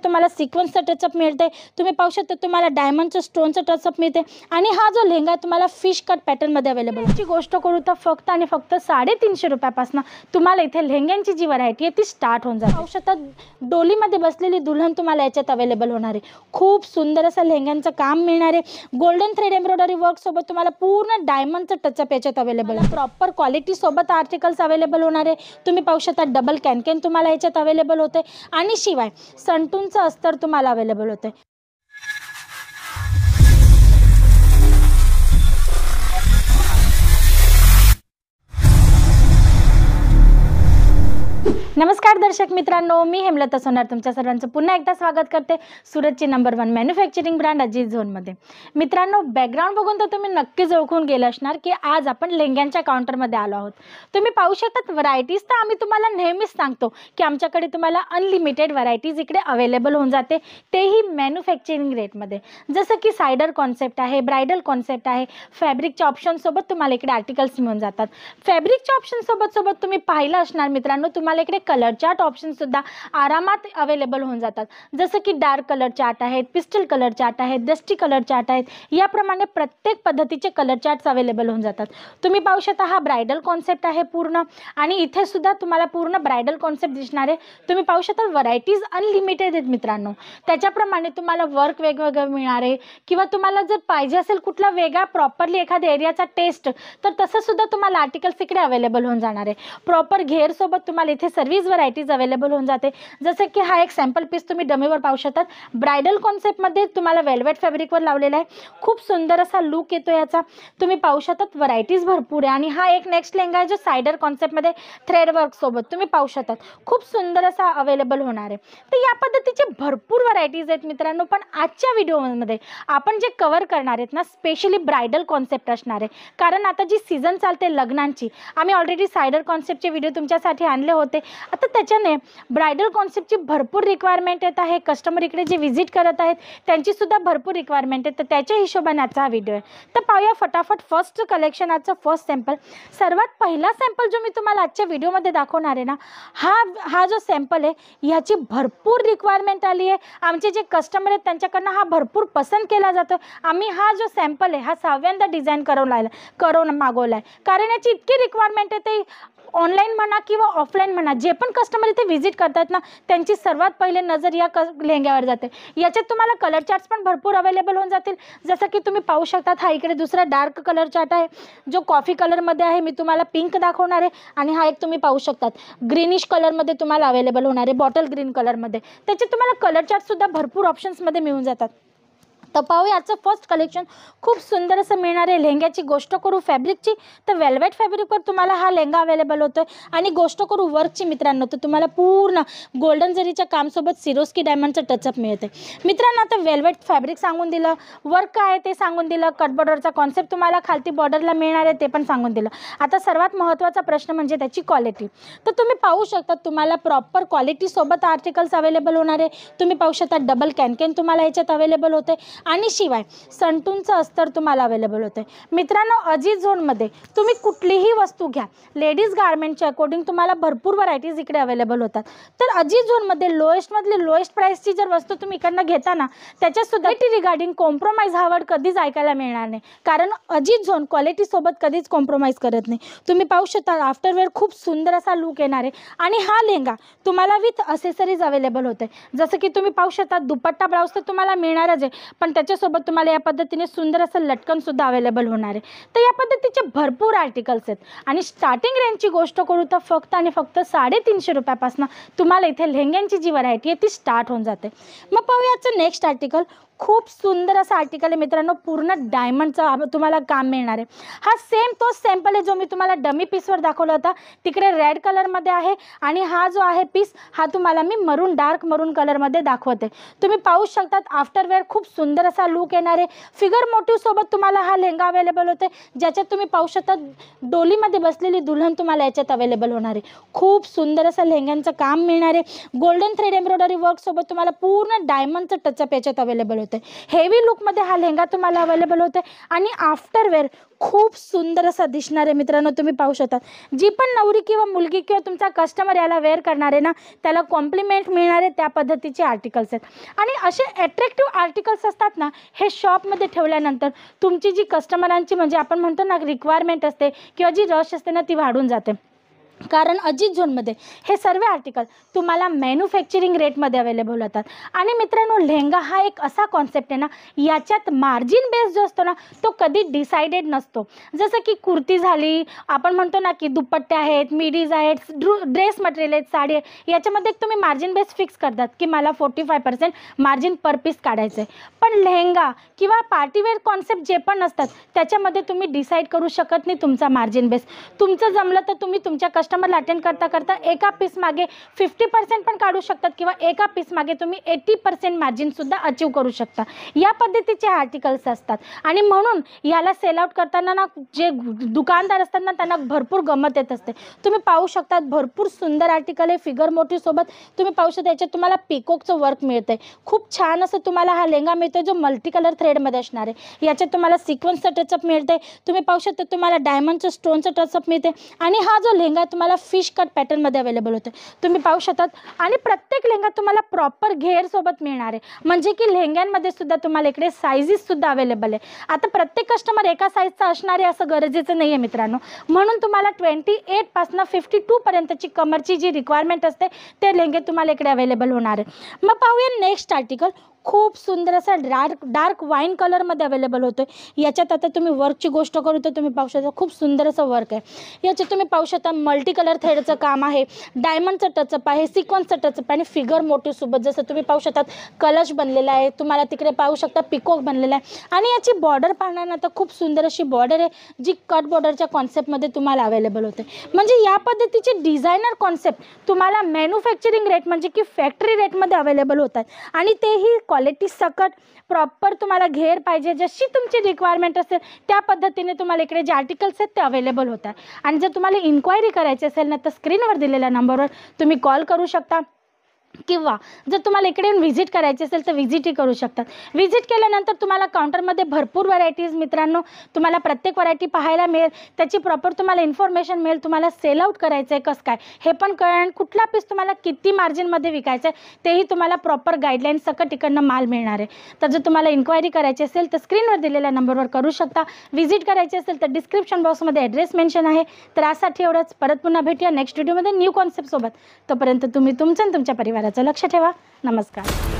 तुम्हाला सिक्वेन्सचं टचअप मिळते, तुम्ही पाहू शकता तुम्हाला डायमंडचं स्टोनचं टचअप मिळते आणि हा जो लेहंगा तुम्हाला फिश कट पॅटर्नमध्ये अवेलेबल आहे। गोष्ट करू तर फक्त आणि फक्त 350 रुपयापासून तुम्हाला इथे लेहंग्यांची जी व्हरायटी आहे ती स्टार्ट होऊन जाते। पाहू शकता डोलीमध्ये बसलेली दुल्हन तुम्हाला याच्यात अवेलेबल होणार आहे। खूप सुंदर असं लेहंग्यांचं काम मिळणार आहे। गोल्डन थ्रेड एम्ब्रॉयडरी वर्क सोबत तुम्हाला पूर्ण डायमंडचं टचअप याच्यात अवेलेबल आहे। प्रॉपर क्वालिटी सोबत आर्टिकल्स अवेलेबल होणार आहे। तुम्ही पाहू शकता डबल कॅनकॅन तुम्हाला याच्यात अवेलेबल होते आणि शिवाय संटूनचं अस्तर तुम्हाला अवेलेबल होते। नमस्कार दर्शक मित्रांनो, मी हेमलता सोनार तुमच्या सर्वांचं पुन्हा एकदा स्वागत करते सुरतची नंबर 1 मॅन्युफॅक्चरिंग ब्रँड अजीज झोनमध्ये। मित्रांनो, बॅकग्राऊंड बघून तर तुम्ही नक्कीच ओळखून गेले असणार की आज आपण लेहंग्यांच्या काउंटरमध्ये आलो आहोत। तुम्ही पाहू शकता व्हरायटीज तर आम्ही तुम्हाला नेहमीच सांगतो की आमच्याकडे तुम्हाला अनलिमिटेड व्हरायटीज इकडे अवेलेबल होऊन जाते, तेही मॅन्युफॅक्चरिंग रेटमध्ये। जसं की सायडर कॉन्सेप्ट आहे, ब्रायडल कॉन्सेप्ट आहे, फॅब्रिकच्या ऑप्शनसोबत तुम्हाला इकडे आर्टिकल्स मिळून जातात। फॅब्रिकच्या ऑप्शनसोबत तुम्ही पाहिलं असणार मित्रांनो, तुम्हाला इकडे कलर चार्ट ऑप्शन सुद्धा आरामात अवेलेबल होऊन जातात। जसं की डार्क कलर चार्ट आहेत, पिस्टल कलर चार्ट आहेत, डस्टी कलर चार्ट आहेत, याप्रमाणे प्रत्येक पद्धतीचे कलर चार्ट्स अवेलेबल होऊन जातात। तुम्ही पाहू शकता हा ब्रायडल कॉन्सेप्ट आहे पूर्ण, आणि इथे सुद्धा तुम्हाला पूर्ण ब्रायडल कॉन्सेप्ट दिसणार आहे। तुम्ही पाहू शकता व्हरायटीज अनलिमिटेड आहेत मित्रांनो, त्याच्याप्रमाणे तुम्हाला वर्क वेगवेगळं मिळणार आहे, किंवा तुम्हाला जर पाहिजे असेल कुठला वेगळा प्रॉपरली एखाद्या एरियाचा टेस्ट, तर तसं सुद्धा तुम्हाला आर्टिकल्स इकडे अवेलेबल होऊन जाणार आहे। प्रॉपर घेर सोबत तुम्हाला इथे सर्विस व्हरायटीज अवेलेबल होऊन जाते। जसं की हा एक सॅम्पल पीस तुम्ही डमीवर पाहू शकता, ब्रायडल कॉन्सेप्टमध्ये तुम्हाला वेल्वेट फॅब्रिकवर लावलेला आहे। खूप सुंदर असा लुक येतो याचा, तुम्ही पाहू शकता व्हरायटीज भरपूर आहे। आणि हा एक नेक्स्ट लेहंगा आहे जो सायडर कॉन्सेप्टमध्ये थ्रेड वर्क सोबत तुम्ही पाहू शकता, खूप सुंदर असा अवेलेबल होणार आहे। तर या पद्धतीचे भरपूर व्हरायटीज आहेत मित्रांनो, पण आजच्या व्हिडिओमध्ये आपण जे कव्हर करणार आहेत ना, स्पेशली ब्रायडल कॉन्सेप्ट असणार आहे। कारण आता जी सीझन चालते लग्नांची, आम्ही ऑलरेडी सायडर कॉन्सेप्टचे व्हिडिओ तुमच्यासाठी आणले होते। आता त्याच्याने ब्रायडल कॉन्सेप्टची भरपूर रिक्वायरमेंट येत आहे, कस्टमर इकडे जे व्हिजिट करत आहेत त्यांची सुद्धा भरपूर रिक्वायरमेंट आहे, तर त्याच्या हिशोबाने आजचा हा व्हिडिओ आहे। तर पाहूया फटाफट फर्स्ट कलेक्शन, आजचं फर्स्ट सॅम्पल। सर्वात पहिला सॅम्पल जो मी तुम्हाला आजच्या व्हिडिओमध्ये दाखवणार आहे ना, हा जो सॅम्पल आहे ह्याची भरपूर रिक्वायरमेंट आली आहे। आमचे जे कस्टमर आहेत त्यांच्याकडनं हा भरपूर पसंत केला जातो। आम्ही हा जो सॅम्पल आहे हा 6व्यांदा डिझाईन करून मागवला आहे, कारण याची इतकी रिक्वायरमेंट आहे, ते ऑनलाईन म्हणा किंवा ऑफलाईन म्हणा, जे पण कस्टमर इथे व्हिजिट करतात ना, त्यांची सर्वात पहिले नजर या लेहंग्यावर जाते। याच्यात तुम्हाला कलर चार्ट्स पण भरपूर अवेलेबल होऊन जातील। जसं की तुम्ही पाहू शकता, हा इकडे दुसरा डार्क कलर चार्ट आहे जो कॉफी कलरमध्ये आहे, मी तुम्हाला पिंक दाखवणार आहे, आणि हा एक तुम्ही पाहू शकता ग्रीनिश कलरमध्ये तुम्हाला अवेलेबल होणार आहे, बॉटल ग्रीन कलरमध्ये। त्याचे तुम्हाला कलर चार्ट सुद्धा भरपूर ऑप्शन्समध्ये मिळून जातात। तर पाहूया याचं फर्स्ट कलेक्शन, खूप सुंदर असं मिळणार आहे। लेहंग्याची गोष्ट करू फॅब्रिकची, तर वेल्वेट फॅब्रिकवर तुम्हाला हा लेहंगा अवेलेबल होतोय। आणि गोष्ट करू वर्कची मित्रांनो, तर तुम्हाला पूर्ण गोल्डन जरीच्या कामसोबत सिरोस्की डायमंडचं टचअप मिळते। मित्रांनो, आता वेल्वेट फॅब्रिक सांगून दिलं, वर्क काय आहे ते सांगून दिलं, कट बॉर्डरचा कॉन्सेप्ट तुम्हाला खालती बॉर्डरला मिळणार आहे ते पण सांगून दिलं। आता सर्वात महत्त्वाचा प्रश्न म्हणजे त्याची क्वालिटी। तर तुम्ही पाहू शकता तुम्हाला प्रॉपर क्वालिटीसोबत आर्टिकल्स अवेलेबल होणार आहे। तुम्ही पाहू शकता डबल कॅनकॅन तुम्हाला याच्यात अवेलेबल होते, आणि शिवाय संटूनचं अस्तर तुम्हाला अवेलेबल होते। मित्रांनो, अजीज झोनमध्ये तुम्ही कुठलीही वस्तू घ्या, लेडीज गारमेंटच्या अकॉर्डिंग तुम्हाला भरपूर व्हरायटीज इकडे अवेलेबल होतात। तर अजीज झोनमध्ये लोएस्टमधली लोएस्ट प्राईसची जर वस्तू तुम्ही इकडनं घेता ना, त्याच्यात सुद्धा रिगार्डिंग कॉम्प्रोमाइज हा वर्ड कधीच ऐकायला मिळणार नाही, कारण अजीज झोन क्वालिटीसोबत कधीच कॉम्प्रोमाइज करत नाही। तुम्ही पाहू शकता आफ्टरवेअर खूप सुंदर असा लुक येणार आहे, आणि हा लेहंगा तुम्हाला विथ असेसरीज अवेलेबल होते। जसं की तुम्ही पाहू शकता दुपट्टा ब्लाउज तर तुम्हाला मिळणारच आहे, पण त्याच्यासोबत तुम्हाला या पद्धतीने सुंदर असं लटकन सुद्धा अवेलेबल होणार आहे। तर या पद्धतीचे भरपूर आर्टिकल्स आहेत, आणि स्टार्टिंग रेंजची गोष्ट करू तर फक्त आणि फक्त 350 रुपयापासून तुम्हाला इथे लेहंग्यांची जी व्हरायटी आहे ती स्टार्ट होऊन जाते। मग पाहूया याचं नेक्स्ट आर्टिकल। खूप सुंदर असा आर्टिकल आहे मित्रांनो, पूर्ण डायमंडचं तुम्हाला काम मिळणार आहे। हा सेम तोच सॅम्पल आहे जो मी तुम्हाला डमी पीसवर दाखवला होता, तिकडे रेड कलरमध्ये आहे, आणि हा जो आहे पीस हा तुम्हाला मी डार्क मरून कलरमध्ये दाखवते। तुम्ही पाहू शकता आफ्टरवेअर खूप सुंदर असा लुक येणार आहे। फिगर मोटिव्हसोबत तुम्हाला हा लेहंगा अवेलेबल होते, ज्याच्यात तुम्ही पाहू शकता डोलीमध्ये बसलेली दुल्हन तुम्हाला याच्यात अवेलेबल होणार आहे। खूप सुंदर असं लेहंग्यांचं काम मिळणार आहे। गोल्डन थ्रेड एम्ब्रॉयडरी वर्क सोबत तुम्हाला पूर्ण डायमंडचं टचअप याच्यात अवेलेबल होते। होते. हेवी लुकमध्ये हा लेहंगा तुम्हाला अवेलेबल होते आणि आफ्टरवेअर खूप सुंदर असा दिसणार आहे मित्रांनो. तुम्ही पाहू शकता, जी पण नवरी किंवा मुलगी किंवा तुमचा कस्टमर याला वेअर करणार आहे ना, त्याला कॉम्प्लिमेंट मिळणार आहे त्या पद्धतीचे आर्टिकल्स आहेत. आणि असे अट्रॅक्टिव्ह आर्टिकल्स असतात ना, हे शॉपमध्ये ठेवल्यानंतर तुमची जी कस्टमरांची म्हणजे आपण म्हणतो ना रिक्वायरमेंट असते किंवा जी रश असते ना, ती वाढून जाते. कारण अजित झोनमध्ये हे सर्व आर्टिकल तुम्हाला मॅन्युफॅक्चरिंग रेटमध्ये अवेलेबल होतात. आणि मित्रांनो, लेहंगा हा एक असा कॉन्सेप्ट आहे ना, याच्यात मार्जिन बेस जो असतो ना, तो कधी डिसाइडेड नसतो. जसं की कुर्ती झाली, आपण म्हणतो ना की दुपट्टे आहेत, मिडीज आहेत, ड्रेस मटेरियल आहेत, साडी आहे, याच्यामध्ये तुम्ही मार्जिन बेस फिक्स करतात की मला 45% मार्जिन पर पीस काढायचं आहे. पण लेहंगा किंवा पार्टीवेअर कॉन्सेप्ट जे पण असतात त्याच्यामध्ये तुम्ही डिसाईड करू शकत नाही तुमचा मार्जिन बेस. तुमचं जमलं तर तुम्ही तुमच्या कस्टमरला अटेंड करता करता एका पीस मागे 50% पण काढू शकतात किंवा एका पीस मागे तुम्ही 80% मार्जिनसुद्धा अचीव करू शकता. या पद्धतीचे आर्टिकल्स असतात. आणि म्हणून याला सेल आउट करताना ना, जे दुकानदार असतात ना, त्यांना भरपूर गंमत येत असते. तुम्ही पाहू शकता भरपूर सुंदर आर्टिकल आहे फिगर मोटिव्हसोबत. तुम्ही पाहू शकता याच्यात तुम्हाला पिकॉकचं वर्क मिळतं आहे. खूप छान असं तुम्हाला हा लेहंगा मिळतो जो मल्टी कलर थ्रेडमध्ये असणार आहे. याच्यात तुम्हाला सिक्वेन्सचं टचअप मिळते. तुम्ही पाहू शकता तुम्हाला डायमंडचं स्टोनचं टचअप मिळते. आणि हा जो लेहंगा तुम्हाला फिश कट पॅटर्नमध्ये अवेलेबल होते. तुम्ही पाहू शकतात. आणि प्रत्येक लेहंगा तुम्हाला प्रॉपर घेरसोबत मिळणार आहे. म्हणजे की लेहंग्यांमध्ये सुद्धा तुम्हाला इकडे साईजेससुद्धा अवेलेबल आहे. आता प्रत्येक कस्टमर एका साईजचा असणार आहे असं गरजेचं नाही आहे मित्रांनो. म्हणून तुम्हाला 28 पासून 52 पर्यंतची कमरची जी रिक्वायरमेंट असते ते लेहंगे तुम्हाला इकडे अवेलेबल होणार आहे. मग पाहूया नेक्स्ट आर्टिकल. खूप सुंदर असा डार्क वाईन कलरमध्ये अवेलेबल होतो. याच्यात आता तुम्ही वर्कची गोष्ट करू तर तुम्ही पाहू शकता खूप सुंदर असं वर्क आहे. याच्यात तुम्ही पाहू शकता मल्टी कलर थ्रेडचं काम आहे, डायमंडचं टचअप आहे, सिक्वेन्सचं टचअप आहे आणि फिगर मोटिव्हसोबत जसं तुम्ही पाहू शकतात कलश बनलेला आहे. तुम्हाला तिकडे पाहू शकता पिकॉक बनलेला आहे. आणि याची बॉर्डर पाहणार ना तर खूप सुंदर अशी बॉर्डर आहे, जी कट बॉर्डरच्या कॉन्सेप्टमध्ये तुम्हाला अवेलेबल होते. म्हणजे या पद्धतीचे डिझायनर कॉन्सेप्ट तुम्हाला मॅन्युफॅक्चरिंग रेट म्हणजे की फॅक्टरी रेटमध्ये अवेलेबल होतात. आणि तेही क्वालिटी सकट प्रॉपर तुम्हाला घेर पाहिजे, जशी तुमची रिक्वायरमेंट असेल त्या पद्धतीने तुम्हाला इकडे जे आर्टिकल्स आहेत ते अवेलेबल होतात. आणि जर तुम्हाला इन्क्वायरी करायची असेल ना तर स्क्रीनवर दिलेल्या नंबरवर तुम्ही कॉल करू शकता किंवा जर तुम्हाला इकडे येऊन व्हिजिट करायची असेल तर व्हिजिटही करू शकतात. व्हिजिट केल्यानंतर तुम्हाला काउंटरमध्ये भरपूर व्हरायटीज मित्रांनो तुम्हाला प्रत्येक व्हरायटी पाहायला मिळेल. त्याची प्रॉपर तुम्हाला इन्फॉर्मेशन मिळेल. तुम्हाला सेल आउट करायचं आहे कसं काय हे पण कळेल. कुठला पीस तुम्हाला किती मार्जिनमध्ये विकायचं आहे तेही तुम्हाला प्रॉपर गाईडलाईन सकट इकडनं माल मिळणार आहे. तर जर तुम्हाला इन्क्वायरी करायची असेल तर स्क्रीनवर दिलेल्या नंबरवर करू शकता. व्हिजिट करायची असेल तर डिस्क्रिप्शन बॉक्समध्ये ॲड्रेस मेन्शन आहे. तर यासाठी एवढंच. परत पुन्हा भेटूया नेक्स्ट व्हिडिओमध्ये न्यू कॉन्सेप्टसोबत. तोपर्यंत तुम्ही तुमचं आणि तुमच्या परिवाराचं लक्ष ठेवा. नमस्कार.